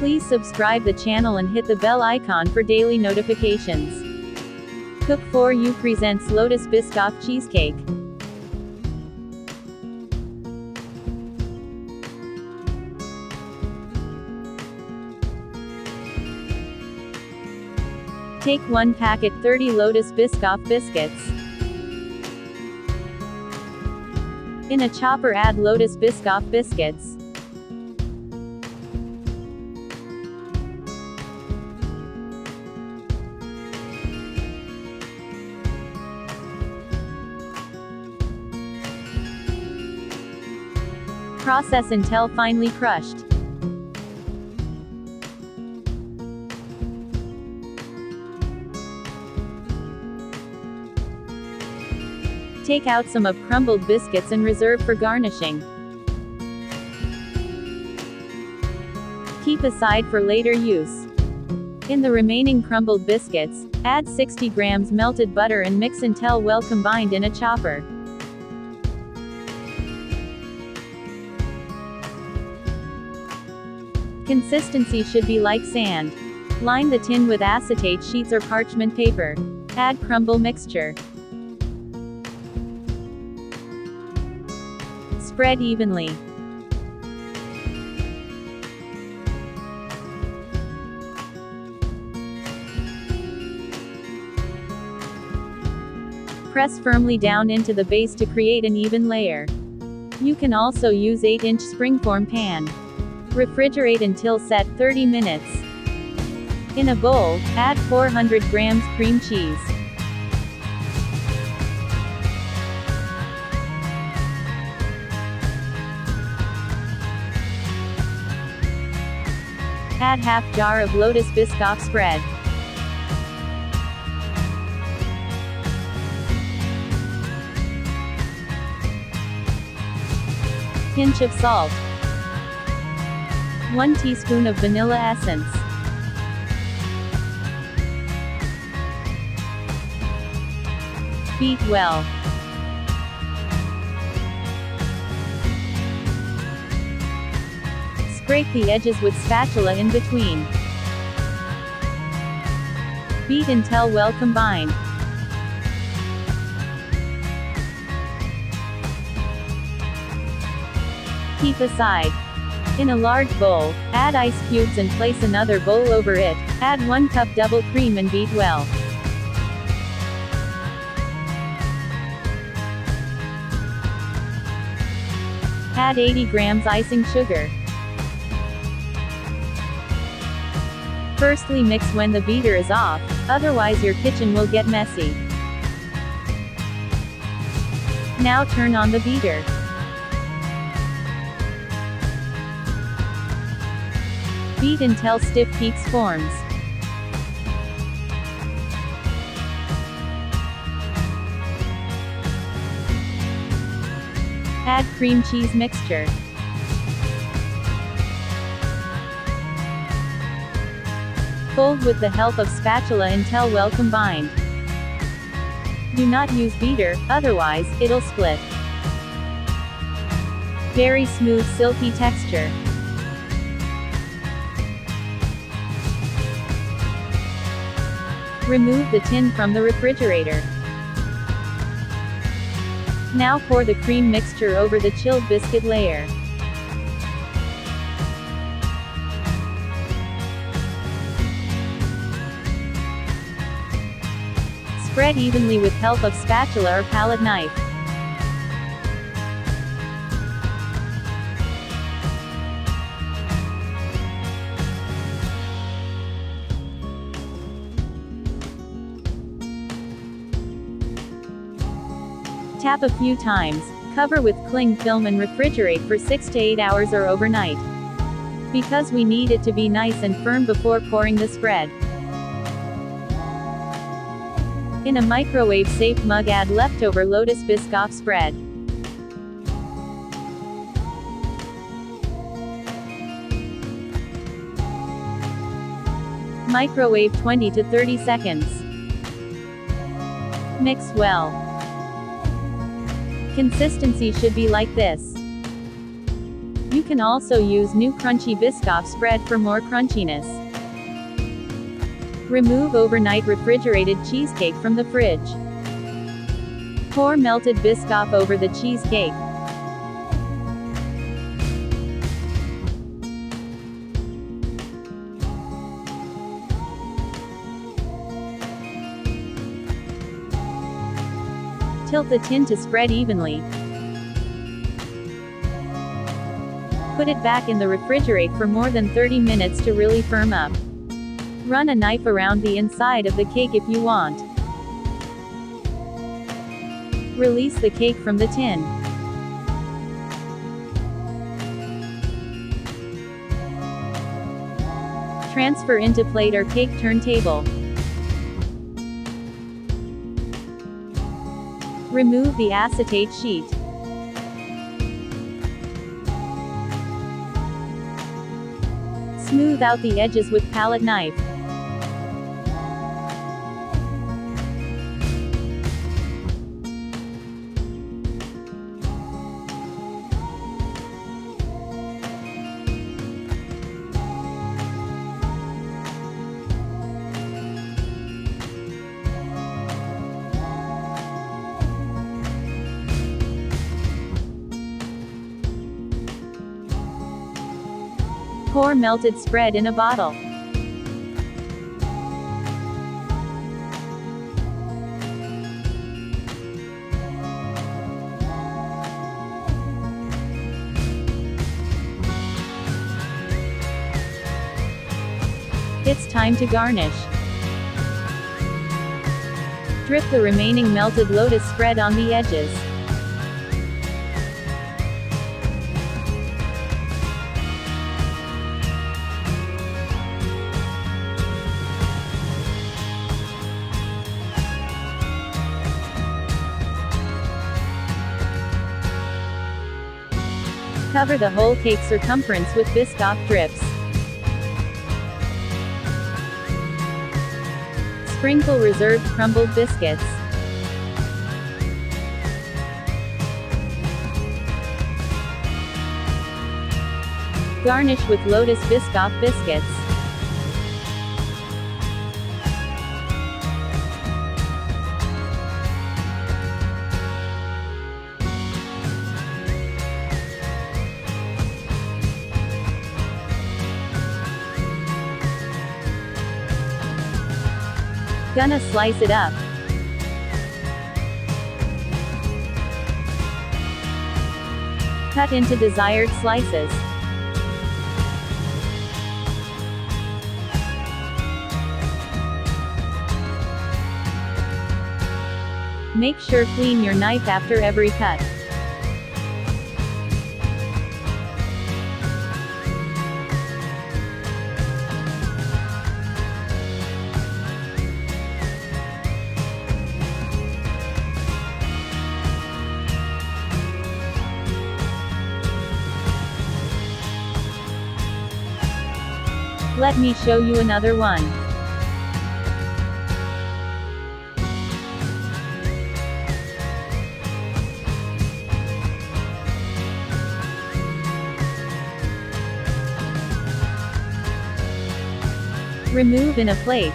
Please subscribe the channel and hit the bell icon for daily notifications. Cook for You presents Lotus Biscoff Cheesecake. Take 1 packet 30 Lotus Biscoff biscuits. In a chopper add Lotus Biscoff biscuits. Process until finely crushed. Take out some of crumbled biscuits and reserve for garnishing. Keep aside for later use. In the remaining crumbled biscuits, add 60 grams melted butter and mix until well combined in a chopper. Consistency should be like sand. Line the tin with acetate sheets or parchment paper. Add crumble mixture. Spread evenly. Press firmly down into the base to create an even layer. You can also use 8-inch springform pan. Refrigerate until set 30 minutes. In a bowl, add 400 grams cream cheese. Add half jar of Lotus Biscoff spread. Pinch of salt. 1 teaspoon of vanilla essence. Beat well. Scrape the edges with spatula in between. Beat until well combined. Keep aside. In a large bowl, add ice cubes and place another bowl over it. Add 1 cup double cream and beat well. Add 80 grams icing sugar. Firstly mix when the beater is off, otherwise your kitchen will get messy. Now turn on the beater. Beat until stiff peaks forms. Add cream cheese mixture. Fold with the help of spatula until well combined. Do not use beater, otherwise, it'll split. Very smooth silky texture. Remove the tin from the refrigerator. Now pour the cream mixture over the chilled biscuit layer. Spread evenly with help of spatula or palette knife. Tap a few times, cover with cling film and refrigerate for 6 to 8 hours or overnight. Because we need it to be nice and firm before pouring the spread. In a microwave-safe mug add leftover Lotus Biscoff spread. Microwave 20 to 30 seconds. Mix well. Consistency should be like this. You can also use new crunchy Biscoff spread for more crunchiness. Remove overnight refrigerated cheesecake from the fridge. Pour melted Biscoff over the cheesecake. Tilt the tin to spread evenly. Put it back in the refrigerator for more than 30 minutes to really firm up. Run a knife around the inside of the cake if you want. Release the cake from the tin. Transfer into plate or cake turntable. Remove the acetate sheet. Smooth out the edges with palette knife. Pour melted spread in a bottle. It's time to garnish. Drip the remaining melted lotus spread on the edges. Cover the whole cake circumference with Biscoff drips. Sprinkle reserved crumbled biscuits. Garnish with Lotus Biscoff biscuits. Gonna slice it up. Cut into desired slices. Make sure clean your knife after every cut. Let me show you another one. Remove in a plate.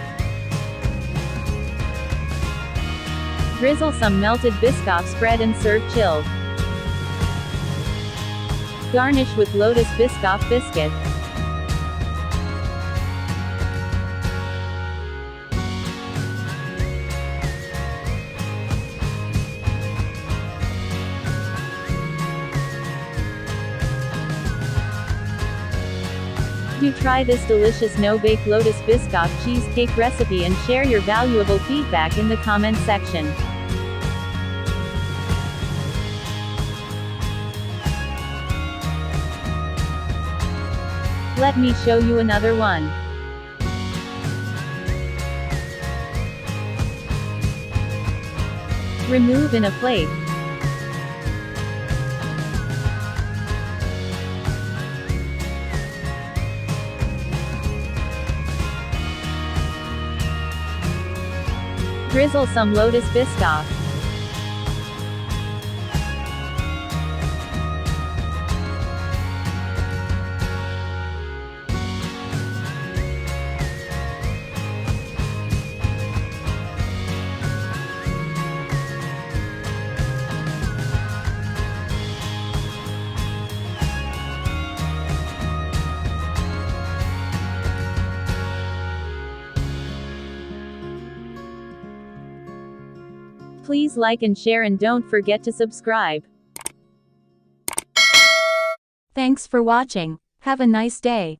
Drizzle some melted Biscoff spread and serve chilled. Garnish with Lotus Biscoff biscuit. Do try this delicious no-bake Lotus Biscoff Cheesecake recipe and share your valuable feedback in the comments section. Let me show you another one. Remove in a plate. Drizzle some Lotus Biscoff. Please like and share and don't forget to subscribe. Thanks for watching. Have a nice day.